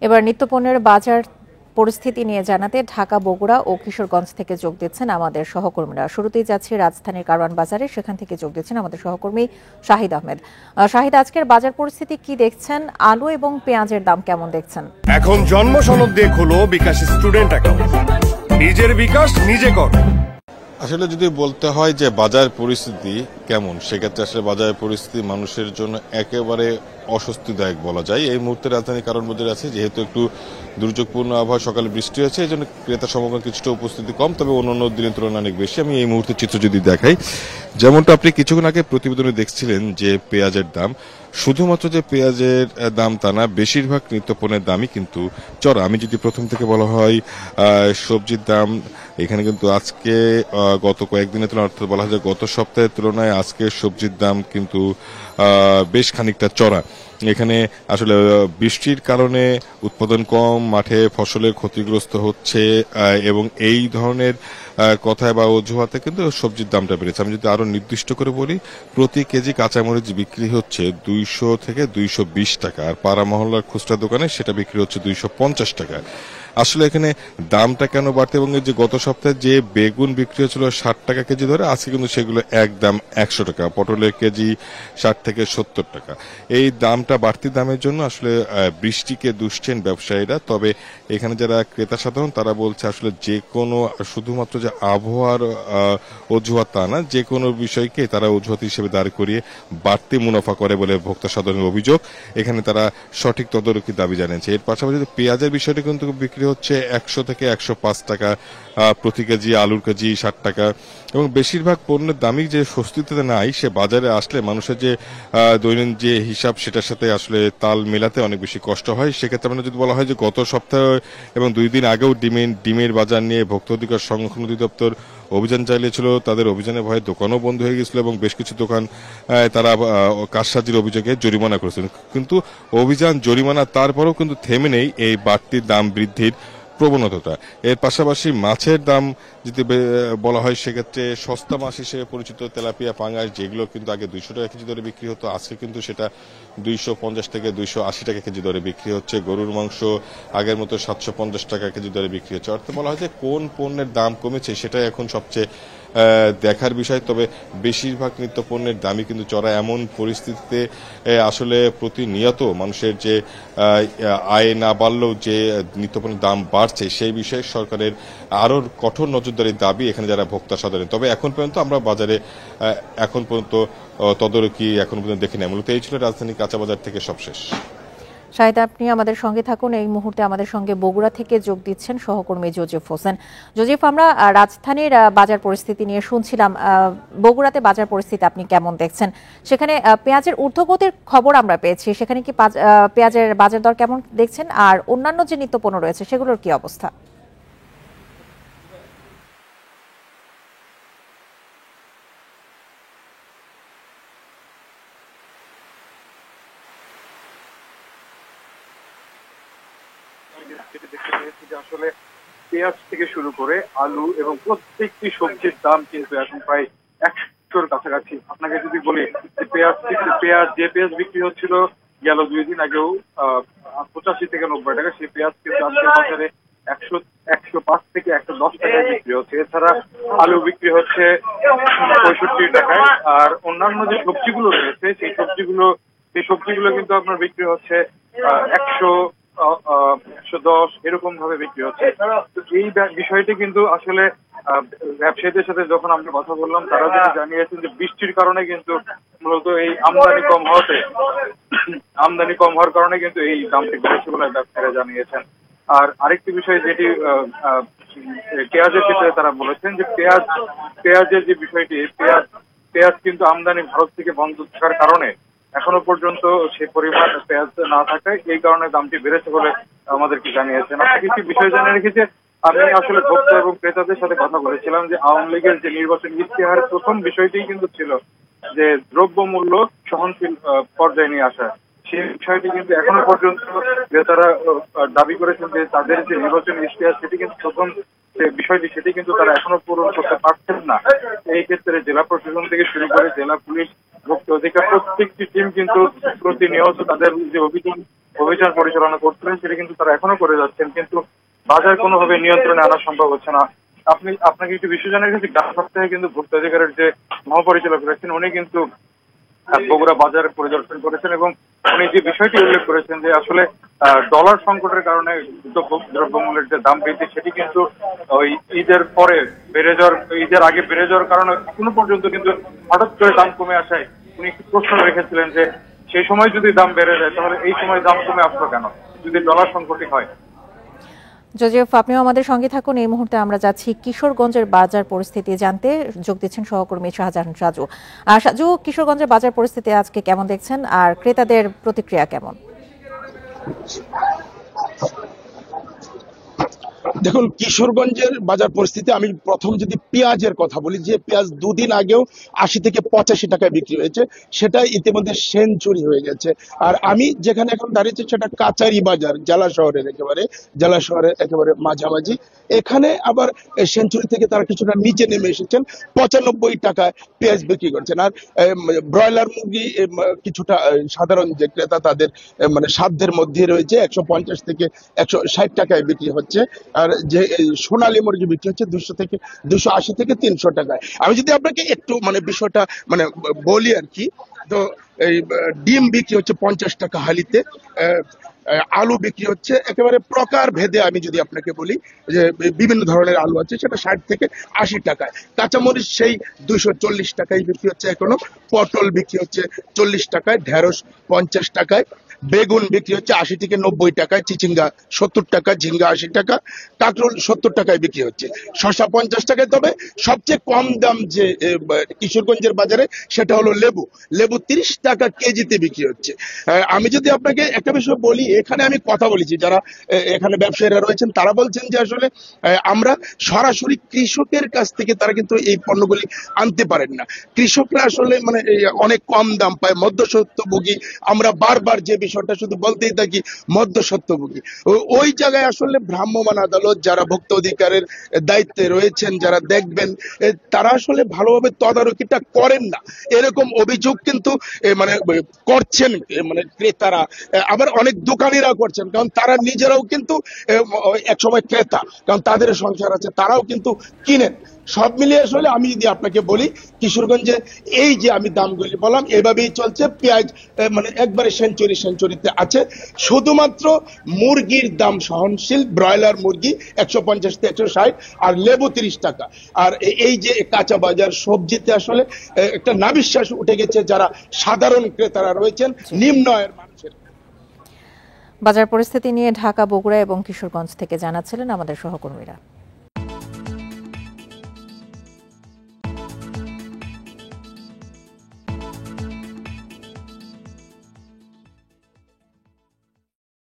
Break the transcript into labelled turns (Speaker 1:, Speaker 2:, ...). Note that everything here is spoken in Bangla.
Speaker 1: এবার নিত্যপণ্যের বাজার পরিস্থিতি নিয়ে জানাতে ঢাকা, বগুড়া ও কিশোরগঞ্জ থেকে যোগ দিচ্ছেন আমাদের সহকর্মীরা। শুরুতেই যাচ্ছি রাজধানীর কারওয়ান বাজারে, সেখান থেকে যোগ দিচ্ছেন আমাদের সহকর্মী শাহিদ আহমেদ। শাহিদ, আজকের বাজার পরিস্থিতি কি দেখছেন? আলু এবং পেঁয়াজের দাম কেমন দেখছেন?
Speaker 2: এখন জন্ম সনদ দিয়ে খোলো বিকাশ স্টুডেন্ট অ্যাকাউন্ট, নিজের বিকাশ নিজে কর।
Speaker 3: আসলে যদি বলতে হয় যে বাজার পরিস্থিতি কেমন, সেক্ষেত্রে আসলে বাজার পরিস্থিতি মানুষের জন্য একেবারে অস্বস্তিদায়ক বলা যায়। এই মুহূর্তে রাজধানী কারওয়ান বাজারে আছে, যেহেতু একটু দুর্যোগপূর্ণ আবহাওয়া, সকালে বৃষ্টি হয়েছে, এই জন্য ক্রেতা সমাগম কিছুটা উপস্থিতি কম, তবে অন্যান্য দিনের তুলনায় অনেক বেশি। আমি এই মুহূর্তে চিত্র যদি দেখাই, যেমনটা আপনি কিছুক্ষণ আগে প্রতিবেদনে দেখছিলেন যে পেঁয়াজের দাম, শুধুমাত্র যে পেঁয়াজের দাম তা না, বেশিরভাগ নিত্যপণ্যের দামই কিন্তু চড়া। আমি যদি প্রথম থেকে বলা হয় সবজির দাম, এখানে কিন্তু আজকে গত কয়েকদিনের তুলনায়, অর্থাৎ বলা হয় যে গত সপ্তাহের তুলনায় আজকে সবজির দাম কিন্তু বেশ খানিকটা চড়া। এখানে আসলে বৃষ্টির কারণে উৎপাদন কম, মাঠে ফসলের ক্ষতিগ্রস্ত হচ্ছে এবং এই ধরনের কথায় বা অজুহাতে কিন্তু সবজির দামটা বেড়েছে। আমি যদি আরো নির্দিষ্ট করে বলি, প্রতি কেজি কাঁচামরিচ বিক্রি হচ্ছে 200 থেকে 220 টাকা, আর পাড়া মহল্লার খুচরা দোকানে সেটা বিক্রি হচ্ছে 250 টাকা। আসলে এখানে দামটা কেন বাড়তে, এবং যে গত সপ্তাহে যে বেগুন বিক্রি হচ্ছিল 60 টাকা কেজি ধরে, আজকে কিন্তু সেগুলো একদম 100 টাকা, পটলের কেজি 60 থেকে 70 টাকা। এই দামটা বাড়তি দামের জন্য আসলে বৃষ্টিকে দুষছেন ব্যবসায়ীরা। তবে এখানে যারা ক্রেতা সাধারণ, তারা বলছে আসলে যে কোনো, শুধুমাত্র যে আবহাওয়ার অজুহাত তা না, যে কোনো বিষয়কে তারা অজুহাত হিসেবে দাঁড় করিয়ে বাড়তি মুনাফা করে বলে ভোক্তা সাধারণের অভিযোগ। এখানে তারা সঠিক তদারকি দাবি জানিয়েছে। এর পাশাপাশি পেঁয়াজের বিষয়টি কিন্তু বিক্রি হচ্ছে 100 থেকে 105 টাকা প্রতি কেজি, আলুর কেজি 60 টাকা, এবং বেশিরভাগ পণ্যের দামই যে স্বস্তিতে নাই, সে বাজারে আসলে মানুষের যে দৈনন্দিন যে হিসাব, সেটার সাথে আসলে তাল মেলাতে অনেক বেশি কষ্ট হয়। সেক্ষেত্রে আমরা যদি বলা হয় যে গত সপ্তাহে এবং 2 দিন আগেও ডিমের বাজার নিয়ে ভোক্তা অধিকার সংরক্ষণ অধিদপ্তর অভিযান চালিয়েছিল। তাদের অভিযানের ভয়ে দোকানও বন্ধ হয়ে গেছিল এবং বেশ কিছু দোকান তারা কারসাজির অভিযোগে জরিমানা করেছেন। কিন্তু অভিযান, জরিমানা, তারপরেও কিন্তু থেমে নেই এই বাড়তি দাম বৃদ্ধির প্রবণতাটা। এর পাশাপাশি মাছের দাম যদি বলা হয়, সেক্ষেত্রে সস্তা মাছ হিসেবে পরিচিত তেলাপিয়া, পাঙ্গাস, যেগুলো কিন্তু আগে 200 টাকা কেজি দরে বিক্রি হতো, আজকে কিন্তু সেটা 250 থেকে 280 টাকা কেজি দরে বিক্রি হচ্ছে। গরুর মাংস আগের মতো 750 টাকা কেজি দরে বিক্রি হচ্ছে। অর্থাৎ বলা হয় যে কোন পণ্যের দাম কমেছে, সেটাই এখন সবচেয়ে দেখার বিষয়। তবে বেশিরভাগ নিত্য পণ্যের দামই কিন্তু চড়া। এমন পরিস্থিতিতে আসলে প্রতিনিয়ত মানুষের যে আয় না বাড়লেও যে নিত্যপণ্যের দাম বাড়ছে, সেই বিষয়ে সরকারের আরো কঠোর নজরদারির দাবি এখানে যারা ভোক্তা সাধারণ। তবে এখন পর্যন্ত আমরা বাজারে এখন পর্যন্ত তদারকি এখন পর্যন্ত দেখি না। মূলত এই ছিল রাজধানী কাঁচা বাজার থেকে সবশেষ।
Speaker 1: শাহিদ, আপনি আমাদের সঙ্গে থাকুন। এই মুহূর্তে আমাদের সঙ্গে বগুড়া থেকে যোগ দিচ্ছেন সহকর্মী জোজেফ হোসেন। জোজেফ, আমরা রাজধানীর বাজার পরিস্থিতি নিয়ে শুনছিলাম। বগুড়াতে বাজার পরিস্থিতি আপনি কেমন দেখছেন? সেখানে পেঁয়াজের ঊর্ধ্বগতির খবর আমরা পেয়েছি, সেখানে কি পেঁয়াজের বাজার দর কেমন দেখছেন? আর অন্যান্য যে নিত্যপণ্য রয়েছে সেগুলোর কি অবস্থা?
Speaker 4: আসলে পেঁয়াজ থেকে শুরু করে আলু এবং প্রত্যেকটি সবজির দাম কিন্তু এখন প্রায় 100-র কাছাকাছি। আপনাকে যদি বলি যে পেঁয়াজ বিক্রি হচ্ছিল গেল 2 দিন আগেও 85 থেকে 90 টাকা, সেই পেঁয়াজ কিন্তু আজকে বাজারে 105 থেকে 110 টাকায় বিক্রি হচ্ছে। এছাড়া আলু বিক্রি হচ্ছে 65 টাকায়, আর অন্যান্য যে সবজিগুলো রয়েছে সেই সবজিগুলো কিন্তু আপনার বিক্রি হচ্ছে 100, 110 এরকম ভাবে বিক্রি হচ্ছে। এই বিষয়টি কিন্তু আসলে ব্যবসায়ীদের সাথে যখন আমরা কথা বললাম, তারা যেটা জানিয়েছেন যে বৃষ্টির কারণে কিন্তু মূলত এই আমদানি কম হওয়ার কারণে কিন্তু এই দামটি বেড়েছে বলে ব্যবসায়ীরা জানিয়েছেন। আর আরেকটি বিষয় যেটি পেঁয়াজের ক্ষেত্রে তারা বলেছেন যে পেঁয়াজের যে বিষয়টি, পেঁয়াজ কিন্তু আমদানি ভারত থেকে বন্ধ থাকার কারণে এখনো পর্যন্ত সে পরিমাণ পেঁয়াজ না থাকায় এই কারণে দামটি বেড়েছে বলে আমাদেরকে জানিয়েছেন। আপনাকে একটি বিষয় জানিয়ে রেখেছে, আমি আসলে ভোক্তা এবং ক্রেতাদের সাথে কথা বলেছিলাম যে আওয়ামী লীগের যে নির্বাচন ইশতেহারের প্রথম বিষয়টি কিন্তু ছিল যে দ্রব্যমূল্য সহনশীল পর্যায়ে নিয়ে আসা। সেই বিষয়টি কিন্তু এখনো পর্যন্ত ক্রেতারা দাবি করেছেন যে তাদের যে নির্বাচনী ইশতেহার, সেটি কিন্তু প্রথম সেটি কিন্তু তারা এখনো পূরণ করতে পারছেন না। এই ক্ষেত্রে জেলা প্রশাসন থেকে শুরু করে জেলা পুলিশ, ভোক্তা অধিকার প্রত্যেকটি টিম কিন্তু প্রতিনিয়ত তাদের যে অভিযান, অভিযান পরিচালনা করছিলেন সেটা কিন্তু তারা এখনো করে যাচ্ছেন, কিন্তু বাজার কোনোভাবে নিয়ন্ত্রণে আনা সম্ভব হচ্ছে না। আপনাকে একটু বিষয় জানা গেছে, গত সপ্তাহে কিন্তু ভোক্তা অধিকারের যে মহাপরিচালক রয়েছেন উনি কিন্তু বগুড়া বাজার পরিদর্শন করেছেন এবং উনি যে বিষয়টি উল্লেখ করেছেন যে আসলে ডলার সংকটের কারণে দ্রব্যমূল্যের যে দাম বৃদ্ধি সেটি কিন্তু ওই ঈদের পরে ঈদের আগে বেড়ে যাওয়ার কারণে এখনো পর্যন্ত কিন্তু হঠাৎ করে দাম কমে আসায় উনি একটি প্রশ্ন রেখেছিলেন যে সেই সময় যদি দাম বেড়ে যায় তাহলে এই সময় দাম কমে আসলো কেন যদি ডলার সংকটই হয়।
Speaker 1: জোজেফ, আপনিও আমাদের সঙ্গে থাকুন। এই মুহূর্তে আমরা যাচ্ছি কিশোরগঞ্জের বাজার পরিস্থিতি জানতে। যোগ দিচ্ছেন সহকর্মী শাহজাহান সাজু। সাজু, কিশোরগঞ্জের বাজার পরিস্থিতি আজকে কেমন দেখছেন আর ক্রেতাদের প্রতিক্রিয়া কেমন?
Speaker 5: দেখুন, কিশোরগঞ্জের বাজার পরিস্থিতি, আমি প্রথম যদি পেঁয়াজের কথা বলি, যে পেঁয়াজ দুদিন আগেও 80 থেকে 85 টাকায় বিক্রি হয়েছে, সেটা ইতিমধ্যে সেঞ্চুরি হয়ে গেছে। আর আমি যেখানে এখন দাঁড়িয়েছি সেটা কাচারি বাজার, জেলা শহরের একেবারে মাঝামাঝি। এখানে আবার সেঞ্চুরি থেকে তারা কিছুটা নিচে নেমে এসেছেন, 95 টাকায় পেঁয়াজ বিক্রি করছেন। আর ব্রয়লার মুরগি কিছুটা সাধারণ যে ক্রেতা তাদের মানে সাধ্যের মধ্যে রয়েছে, 150 থেকে 160 টাকায় বিক্রি হচ্ছে। আর যে সোনালী মুরগি বিক্রি হচ্ছে 200 থেকে 280 থেকে 300 টাকায়। আমি যদি আপনাকে একটু মানে বিষয়টা মানে বলি আর কি, তো এই ডিম বিক্রি হচ্ছে 50 টাকা হালিতে, আলু বিক্রি হচ্ছে একেবারে প্রকার ভেদে। আমি যদি আপনাকে বলি যে বিভিন্ন ধরনের আলু আছে, সেটা 60 থেকে 80 টাকায়। কাঁচামরিচ সেই 240 টাকায় বিক্রি হচ্ছে এখনো। পটল বিক্রি হচ্ছে 40 টাকায়, ঢেঁড়স 50 টাকায়, বেগুন বিক্রি হচ্ছে 80 থেকে 90 টাকায়, চিচিঙ্গা 70 টাকা, ঝিঙ্গা 80 টাকা, কাঁকরোল 70 টাকায় বিক্রি হচ্ছে, শসা 50 টাকায়। তবে সবচেয়ে কম দাম যে কিশোরগঞ্জের বাজারে সেটা হলো লেবু 30 টাকা কেজিতে বিক্রি হচ্ছে। আমি যদি আপনাকে একটা বিষয় বলি, এখানে আমি কথা বলেছি যারা এখানে ব্যবসায়ীরা রয়েছেন, তারা বলছেন যে আসলে আমরা সরাসরি কৃষকের কাছ থেকে তারা কিন্তু এই পণ্যগুলি আনতে পারেন না। কৃষকরা আসলে মানে অনেক কম দাম পায়, মধ্যস্বত্বভোগী। আমরা বারবার যে বিষয়টা শুধু বলতেই থাকি, মধ্যস্বত্বভোগী। ওই জায়গায় আসলে ভ্রাম্যমাণ আদালত, যারা ভোক্তা অধিকারের দায়িত্বে রয়েছেন, যারা দেখবেন, তারা আসলে ভালোভাবে তদারকিটা করেন না, এরকম অভিযোগ কিন্তু মানে করছেন মানে ক্রেতারা। আবার অনেক দোকানিরা করছেন, কারণ তারা নিজেরাও কিন্তু এক সময় ক্রেতা, কারণ তাদের সংসার আছে, তারাও কিন্তু কিনেন। সব মিলিয়ে আসলে আমি যদি আপনাকে বলি, কিশোরগঞ্জে এই যে আমি দামগুলি বললাম এভাবেই চলছে। পেঁয়াজ মানে একবারে সেঞ্চুরিতে আছে। শুধুমাত্র মুরগির দাম সহনশীল, ব্রয়লার মুরগি 150 থেকে 160, আর লেবু 30 টাকা। আর এই যে কাঁচা বাজার সবজিতে আসলে একটা নাবিশ্বাস উঠে গেছে যারা সাধারণ ক্রেতারা রয়েছেন, নিম্ন আয়ের মানুষের।
Speaker 1: বাজার পরিস্থিতি নিয়ে ঢাকা, বগুড়া এবং কিশোরগঞ্জ থেকে জানাচ্ছিলেন আমাদের সহকর্মীরা।